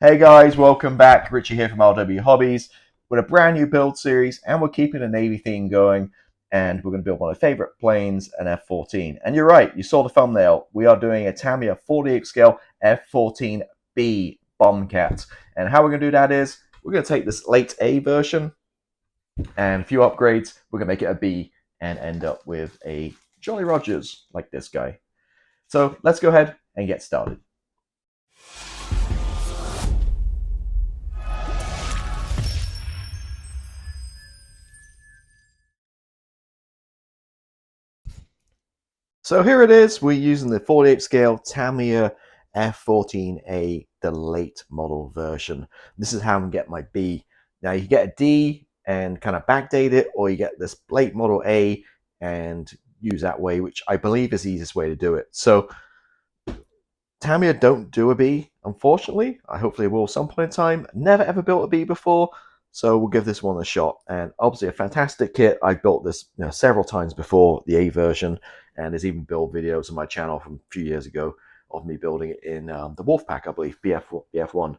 Hey guys, welcome back. Richie here from RW Hobbies with a brand new build series, and we're keeping a Navy theme going. And we're going to build one of my favorite planes, an F-14. And you're right, you saw the thumbnail. We are doing a Tamiya 48 scale F-14B Tomcat. And how we're going to do that is we're going to take this late A version and a few upgrades. We're going to make it a B and end up with a Jolly Rogers like this guy. So let's go ahead and get started. So here it is. We're using the 48 scale Tamiya F-14A, the late model version. This is how I'm getting my B. Now you get a D and kind of backdate it, or you get this late model A and use that way, which I believe is the easiest way to do it. So Tamiya don't do a B, unfortunately. I hopefully will some point in time. Never ever built a B before, so we'll give this one a shot. And obviously a fantastic kit. I built this several times before the A version, and there's even build videos on my channel from a few years ago of me building it in the Wolfpack, I believe, BF1.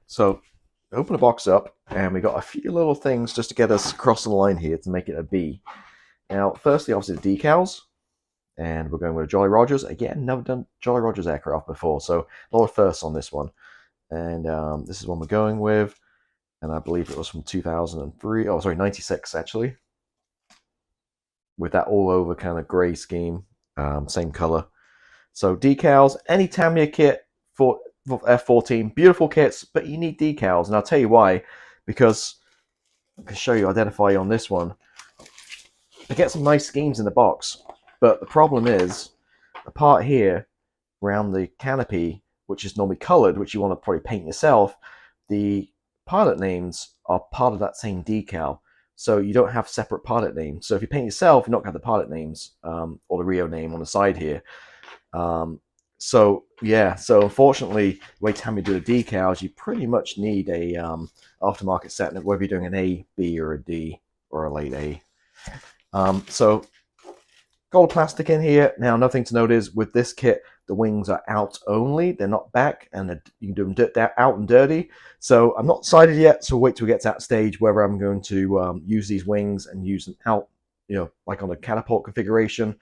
So open the box up, and we got a few little things just to get us across the line here to make it a B. Now, firstly, obviously the decals. And we're going with a Jolly Rogers. Again, never done Jolly Rogers aircraft before, so a lot of firsts on this one. And this is one we're going with, and I believe it was from 2003. Oh, sorry, 96 actually. With that all over kind of grey scheme, same color. So decals, any Tamiya kit for F-14, beautiful kits, but you need decals, and I'll tell you why. Because I can show you, identify on this one. I get some nice schemes in the box. But the problem is, the part here around the canopy, which is normally colored, which you want to probably paint yourself, the pilot names are part of that same decal. So you don't have separate pilot names. So if you paint yourself, you're not going to have the pilot names or the Rio name on the side here. So unfortunately, the way Tamiya do the decals, you pretty much need a aftermarket set, whether you're doing an A, B, or a D, or a late A. So gold plastic in here. Now, another thing to note is with this kit, the wings are out only. They're not back, and you can do them out and dirty. So I'm not decided yet, so wait till we get to that stage whether I'm going to use these wings and use them out, like on a catapult configuration.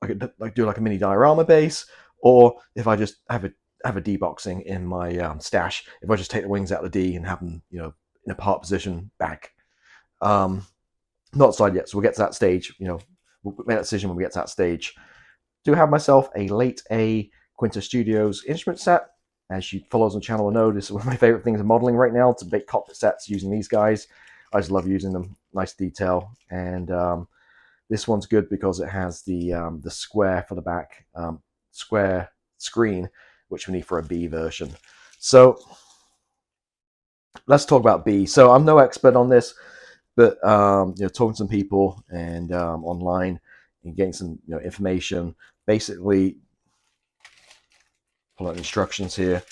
I could do like a mini diorama base, or if I just have a D-boxing in my stash, if I just take the wings out of the D and have them, in a part position back. Not decided yet, so we'll get to that stage, We'll make that decision when we get to that stage. Do have myself a late A Quinta Studios instrument set. As you follow us on the channel will know, this is one of my favorite things in modeling right now, to make cockpit sets using these guys. I just love using them. Nice detail. And this one's good because it has the square for the back, square screen, which we need for a B version. So let's talk about B. So I'm no expert on this, but talking to some people and online and getting some information. Basically, pull out instructions here.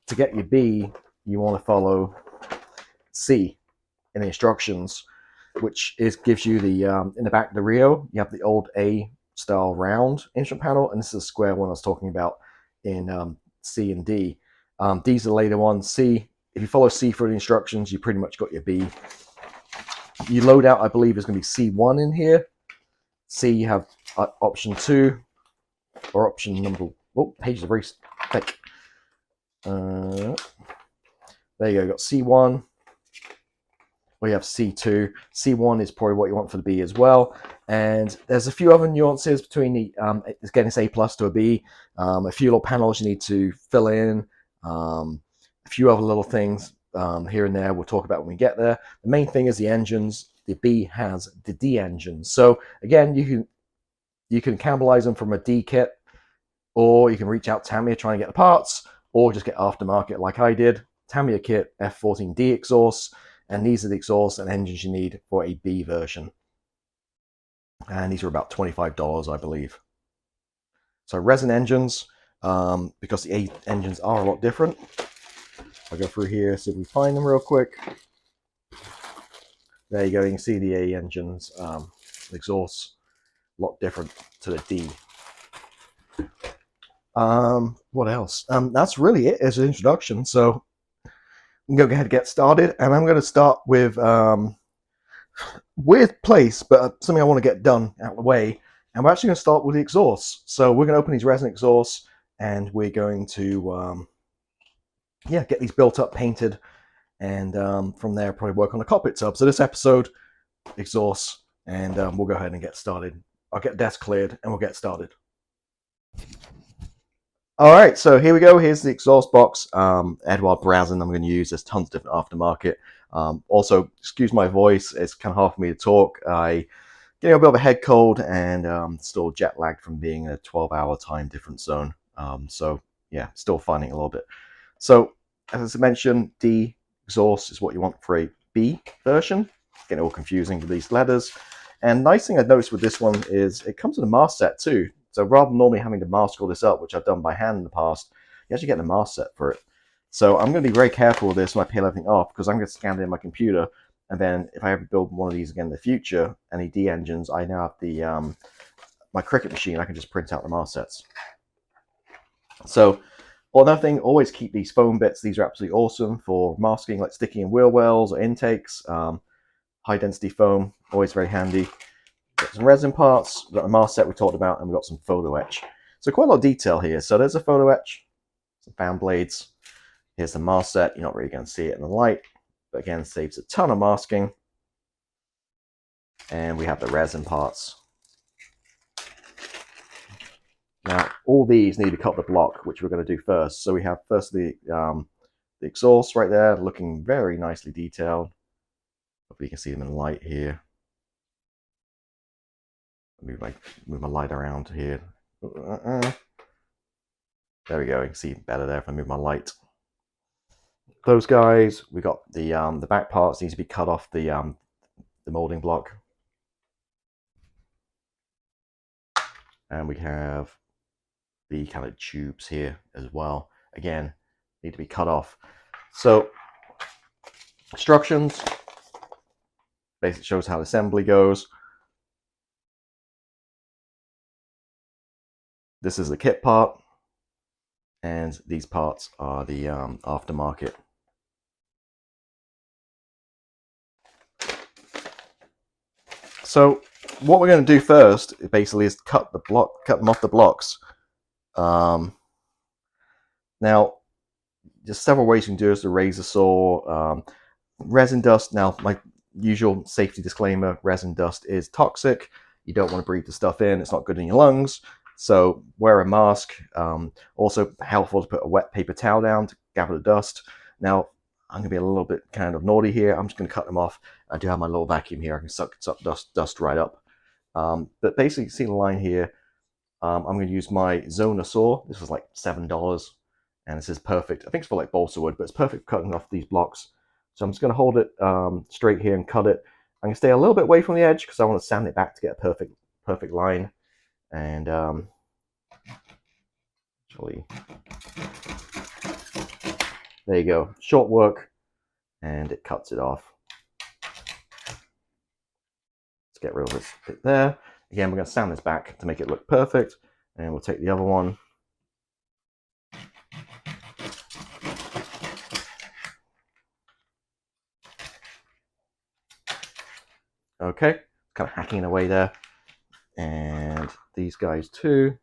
To get your B, you want to follow C in the instructions, which gives you the in the back of the Rio, you have the old A style round instrument panel, and this is a square one I was talking about in C and D. D's are the later ones. C, if you follow C through the instructions, you pretty much got your B. You load out, I believe, is going to be C1 in here. C, you have option 2, or option number. Oh, pages are very thick. There you go. Got C1. Or you have C2. C1 is probably what you want for the B as well. And there's a few other nuances between the getting this A plus to a B. A few little panels you need to fill in. A few other little things. Here and there we'll talk about when we get there. The main thing is the engines. The B has the D engines. So again, you can cannibalize them from a D kit, or you can reach out to Tamiya, try and get the parts, or just get aftermarket like I did. Tamiya kit, F-14D exhausts, and these are the exhausts and engines you need for a B version. And these are about $25, I believe. So resin engines, because the A engines are a lot different. I'll go through here, see if we find them real quick. There you go, you can see the A engines, exhausts, a lot different to the D. What else? That's really it as an introduction. So I'm going to go ahead and get started, and I'm going to start with weird place, but something I want to get done out of the way. And we're actually going to start with the exhausts. So we're going to open these resin exhausts, and we're going to get these built up, painted, and from there probably work on the cockpit tub. So this episode, exhausts, and we'll go ahead and get started. I'll get the desk cleared, and we'll get started. All right, so here we go. Here's the exhaust box. Eduard resin I'm going to use. There's tons of different aftermarket. Also, excuse my voice. It's kind of hard for me to talk. I getting a bit of a head cold and still jet lagged from being in a 12-hour time difference zone. So yeah, still finding it a little bit. So as I mentioned, D exhaust is what you want for a B version. Getting all confusing with these letters. And nice thing I noticed with this one is it comes with a mask set too. So rather than normally having to mask all this up, which I've done by hand in the past, you actually get a mask set for it. So I'm going to be very careful with this when I peel everything off, because I'm going to scan it in my computer. And then if I ever build one of these again in the future, any D engines, I now have the my Cricut machine. I can just print out the mask sets. So another thing, always keep these foam bits. These are absolutely awesome for masking, like sticking in wheel wells or intakes. High density foam, always very handy. Got some resin parts, got a mask set we talked about, and we've got some photo etch. So quite a lot of detail here. So there's a photo etch, some fan blades. Here's the mask set. You're not really going to see it in the light, but again, saves a ton of masking. And we have the resin parts. Now, all these need to cut the block, which we're going to do first. So we have firstly the exhaust right there, looking very nicely detailed. Hopefully you can see them in the light here. Move my light around here. There we go. You can see better there if I move my light. Those guys, we got the back parts need to be cut off the molding block, and we have the kind of tubes here as well. Again, need to be cut off. So instructions basically shows how the assembly goes. This is the kit part, and these parts are the aftermarket. So what we're going to do first basically is cut them off the blocks. Now, there's several ways you can do this: a razor saw, resin dust. Now, my usual safety disclaimer: resin dust is toxic. You don't want to breathe the stuff in. It's not good in your lungs. So wear a mask. Also helpful to put a wet paper towel down to gather the dust. Now, I'm going to be a little bit kind of naughty here. I'm just going to cut them off. I do have my little vacuum here. I can suck dust right up. But basically, you see the line here. I'm going to use my Zona saw. This was like $7, and this is perfect. I think it's for like balsa wood, but it's perfect for cutting off these blocks. So I'm just going to hold it straight here and cut it. I'm going to stay a little bit away from the edge because I want to sand it back to get a perfect line. And actually, there you go. Short work, and it cuts it off. Let's get rid of this bit there. Again, we're going to sand this back to make it look perfect, and we'll take the other one. Okay, kind of hacking away there. And these guys too.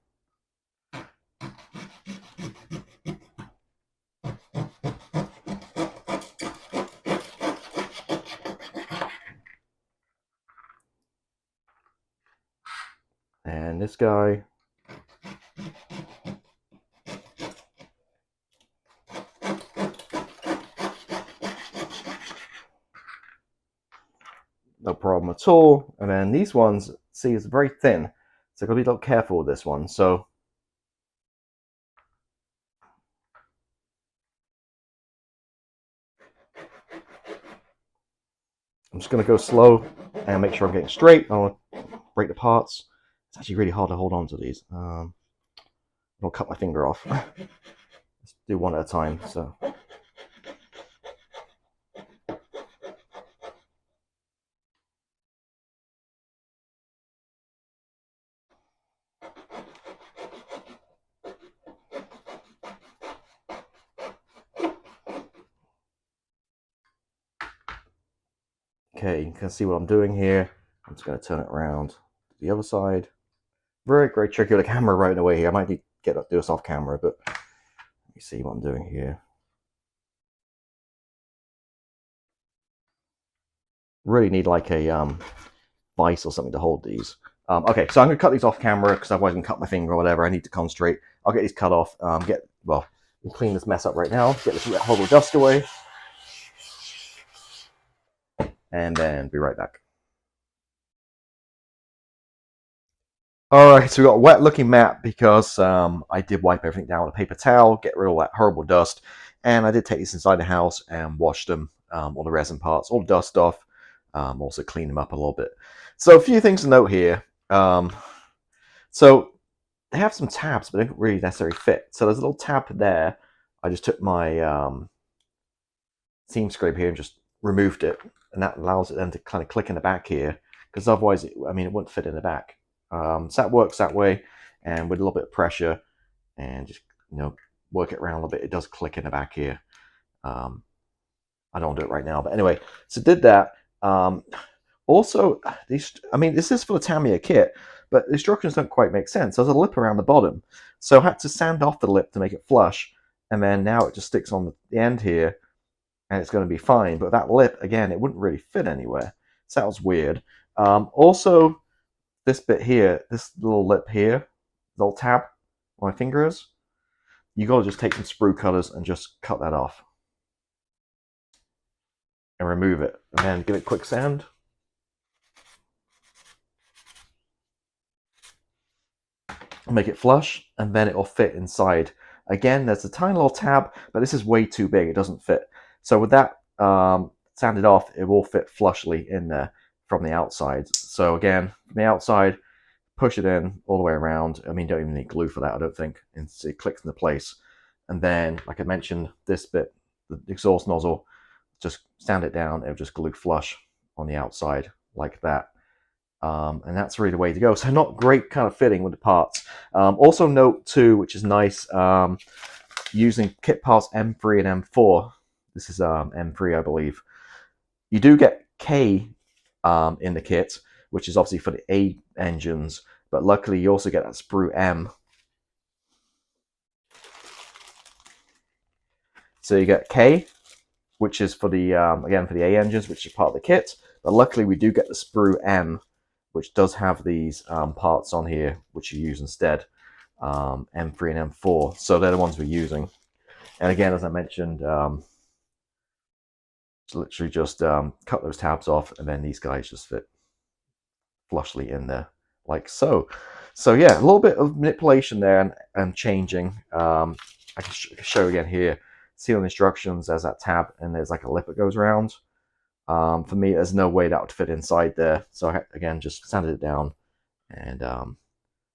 And this guy. No problem at all. And then these ones, see, it's very thin. So I've got to be a little careful with this one. So I'm just going to go slow and make sure I'm getting straight. I don't want to break the parts. It's actually really hard to hold on to these. I'll cut my finger off. Let's do one at a time. So. Okay, you can see what I'm doing here. I'm just going to turn it around to the other side. Very, very tricky with the camera right away here. I might need to do this off camera, but let me see what I'm doing here. Really need like a vice or something to hold these. Okay, so I'm going to cut these off camera because otherwise I can cut my finger or whatever. I need to concentrate. I'll get these cut off. We'll clean this mess up right now. Get this horrible dust away. And then be right back. Alright, so we've got a wet looking mat because I did wipe everything down with a paper towel, get rid of all that horrible dust, and I did take these inside the house and wash them, all the resin parts, all the dust off, also clean them up a little bit. So a few things to note here. So they have some tabs, but they don't really necessarily fit. So there's a little tab there. I just took my seam scrape here and just removed it, and that allows it then to kind of click in the back here, because otherwise, it wouldn't fit in the back. So that works that way, and with a little bit of pressure and just work it around a little bit, it does click in the back here. I don't want to do it right now, but anyway, so did that. Also, this is for the Tamiya kit, but the instructions don't quite make sense. There's a lip around the bottom, so I had to sand off the lip to make it flush, and then now it just sticks on the end here, and it's going to be fine. But that lip, again, it wouldn't really fit anywhere. So that was weird. Also, this bit here, this little lip here, little tab where my finger is, you got to just take some sprue cutters and just cut that off and remove it, and then give it a quick sand. Make it flush, and then it will fit inside. Again, there's a tiny little tab, but this is way too big, it doesn't fit. So with that sanded off, it will fit flushly in there from the outside. So again, from the outside, push it in all the way around. Don't even need glue for that, I don't think. And it clicks into place. And then, like I mentioned, this bit, the exhaust nozzle, just sand it down, it'll just glue flush on the outside like that. And that's really the way to go. So not great kind of fitting with the parts. Also note too, which is nice, using kit parts M3 and M4. This is M3, I believe. You do get K in the kit, which is obviously for the A engines, but luckily you also get that sprue M. So you get K, which is for the again for the A engines, which is part of the kit. But luckily we do get the sprue M, which does have these parts on here, which you use instead, M3 and M4. So they're the ones we're using. And again, as I mentioned, literally just cut those tabs off, and then these guys just fit flushly in there, like so. So yeah, a little bit of manipulation there and changing. I can show again here. See on the instructions, there's that tab, and there's like a lip that goes around. For me, there's no way that would fit inside there. So I, again, just sanded it down, and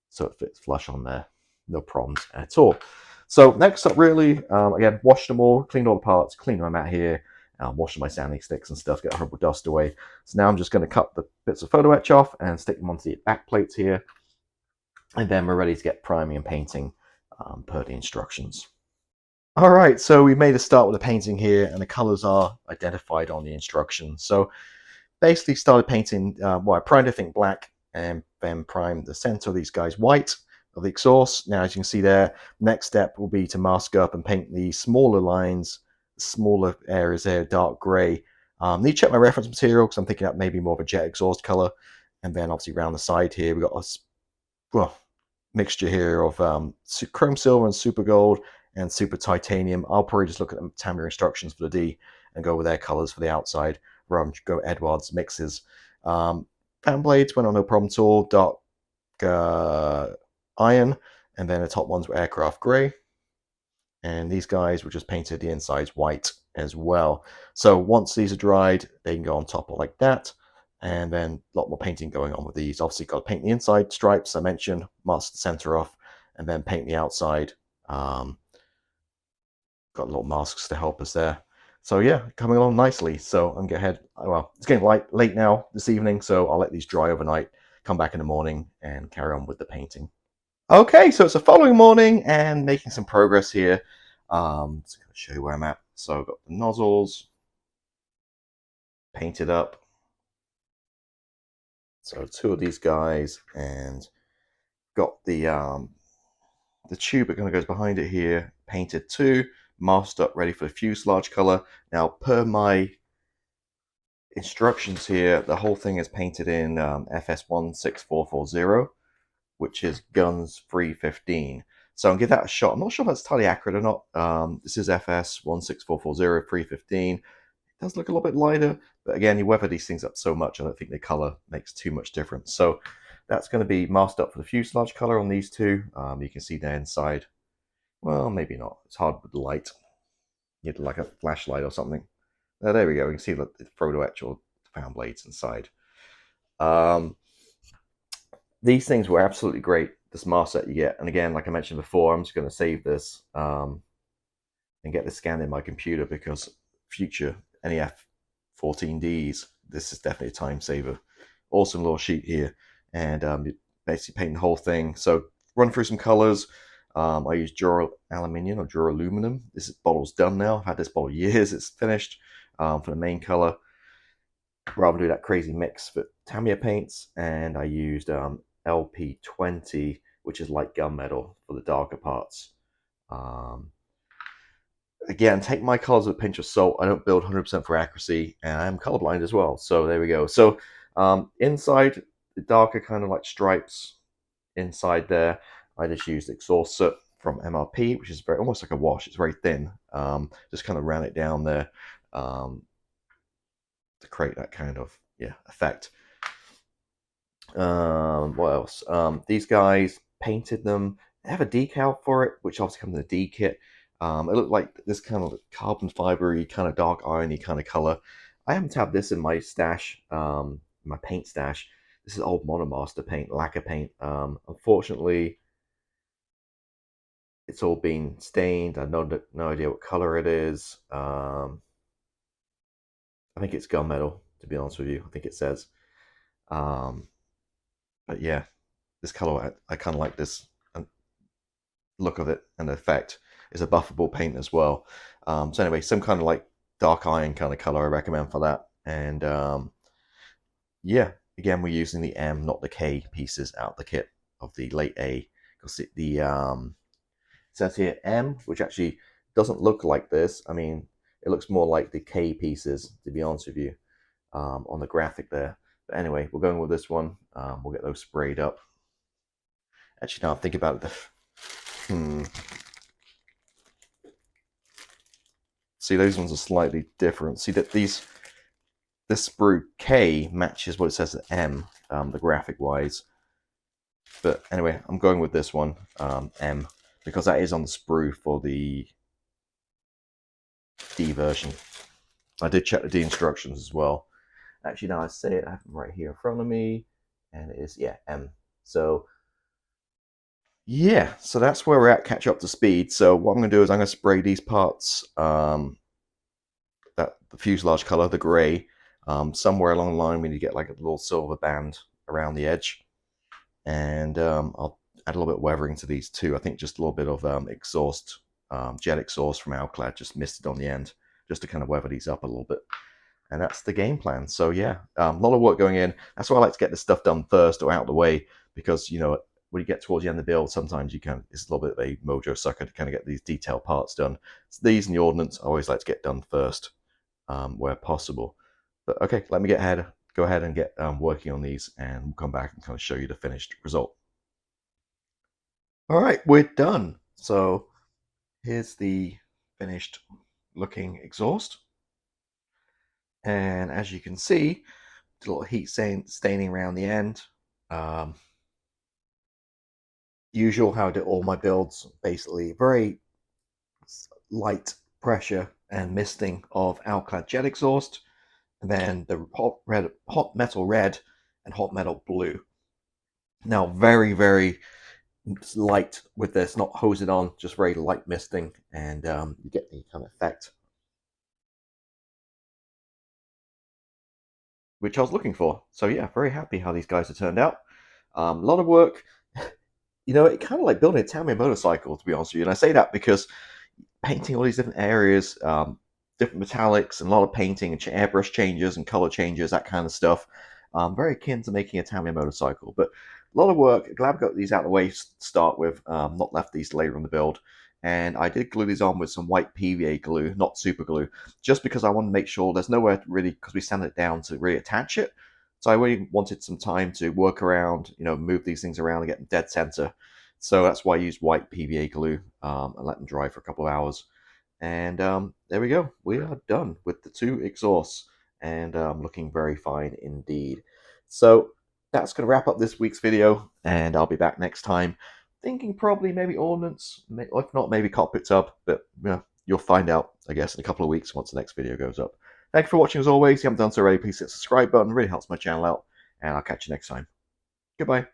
so it fits flush on there. No problems at all. So next up, really, again, washed them all, cleaned all the parts, cleaned them out here, washed my sanding sticks and stuff, get the horrible dust away. So now I'm just going to cut the bits of photo etch off and stick them onto the back plates here. And then we're ready to get priming and painting per the instructions. All right, so we made a start with the painting here, and the colors are identified on the instructions. So basically started painting, I primed everything black and then primed the center of these guys white of the exhaust. Now, as you can see there, next step will be to mask up and paint the smaller lines, smaller areas there, dark gray. Need to check my reference material because I'm thinking that maybe more of a jet exhaust color. And then obviously around the side here, we've got a mixture here of chrome silver and super gold and super titanium. I'll probably just look at the Tamiya instructions for the D and go with their colors for the outside, rather than go Eduard's mixes. Fan blades went on no problem at all. Dark iron, and then the top ones were aircraft gray. And these guys were just painted the insides white as well. So once these are dried, they can go on top like that. And then a lot more painting going on with these. Obviously got to paint the inside stripes, I mentioned, mask the center off, and then paint the outside. Got little masks to help us there. So yeah, coming along nicely. So I'm going to go ahead. Well, it's getting late now this evening, so I'll let these dry overnight, come back in the morning, and carry on with the painting. Okay, so it's the following morning and making some progress here. So I'm going to show you where I'm at. So I've got the nozzles painted up. So 2 of these guys, and got the tube that kind of goes behind it here, painted too, masked up, ready for the fuselage color. Now, per my instructions here, the whole thing is painted in FS16440, which is guns 315. So I'll give that a shot. I'm not sure if that's totally accurate or not. This is FS16440 315. It does look a little bit lighter, but again, you weather these things up so much, I don't think the color makes too much difference. So that's going to be masked up for the fuselage color on these two. You can see there inside. Well, maybe not. It's hard with the light. You need like a flashlight or something. There we go. You can see the photo etch or fan blades inside. These things were absolutely great. This mask set you get, and again, like I mentioned before, I'm just going to save this and get this scanned in my computer, because future any F-14Ds, this is definitely a time saver. Awesome little sheet here, and you basically paint the whole thing. So run through some colors. I use Dura Aluminium or Dura Aluminum. This bottle's done now. I've had this bottle years. It's finished for the main color. Rather than do that crazy mix for Tamiya paints, and I used LP20, which is light gunmetal, for the darker parts. Again, take my colors with a pinch of salt. I don't build 100% for accuracy, and I'm colorblind as well. So there we go. So inside, the darker kind of like stripes inside there, I just used exhaust soot from MRP, which is very almost like a wash. It's very thin. Just kind of ran it down there to create that kind of effect. What else? These guys painted them. They have a decal for it, which obviously comes in the D kit. It looked like this kind of carbon fibery, kind of dark irony kind of color. I happen to have this in my stash, my paint stash. This is old Monomaster paint, lacquer paint. Unfortunately, it's all been stained. I have no idea what color it is. I think it's gunmetal, to be honest with you. I think it says. But yeah, this color, I kind of like this look of it and the effect. It's a buffable paint as well. So anyway, some kind of like dark iron kind of color I recommend for that. And yeah, again, we're using the M, not the K pieces out of the kit of the late A. Because the it says here M, which actually doesn't look like this. I mean, it looks more like the K pieces, to be honest with you, on the graphic there. But anyway, we're going with this one. We'll get those sprayed up. Actually, now I'm thinking about it. See, those ones are slightly different. See that this sprue K matches what it says at M, the graphic wise. But anyway, I'm going with this one, M, because that is on the sprue for the D version. I did check the D instructions as well. Actually, now I say it, I have them right here in front of me, and it is, M. So yeah, so that's where we're at, catch up to speed. So what I'm going to do is I'm going to spray these parts, the fuselage color, the gray, somewhere along the line we need to get like a little silver band around the edge. And I'll add a little bit of weathering to these too. I think just a little bit of exhaust, jet exhaust from Alclad, just misted on the end, just to kind of weather these up a little bit. And that's the game plan. So yeah, a lot of work going in. That's why I like to get this stuff done first or out of the way, because you know, when you get towards the end of the build, sometimes it's a little bit of a mojo sucker to kind of get these detailed parts done. So these and the ordnance, I always like to get done first, where possible. But okay, let me go ahead and get working on these, and we'll come back and kind of show you the finished result. All right, we're done. So here's the finished looking exhaust. And as you can see, a little heat staining around the end. Usual how I do all my builds, basically very light pressure and misting of Alclad jet exhaust, and then the hot metal red and hot metal blue. Now very, very light with this, not hose it on, just very light misting, and you get the kind of effect which I was looking for. So yeah, very happy how these guys have turned out. A lot of work. You know, it kind of like building a Tamiya motorcycle, to be honest with you. And I say that because painting all these different areas, different metallics, and a lot of painting and airbrush changes and color changes, that kind of stuff. very akin to making a Tamiya motorcycle, but a lot of work. Glad we got these out of the way to start with, not left these later in the build. And I did glue these on with some white PVA glue, not super glue, just because I wanted to make sure there's nowhere really, because we sand it down to really attach it. So I really wanted some time to work around, move these things around and get them dead center. So that's why I used white PVA glue and let them dry for a couple of hours. And there we go. We are done with the 2 exhausts and looking very fine indeed. So that's going to wrap up this week's video, and I'll be back next time. Thinking probably maybe ordnance, if not maybe cockpit tub, but you'll find out, I guess, in a couple of weeks once the next video goes up. Thank you for watching as always. If you haven't done so already, please hit the subscribe button. It really helps my channel out, and I'll catch you next time. Goodbye.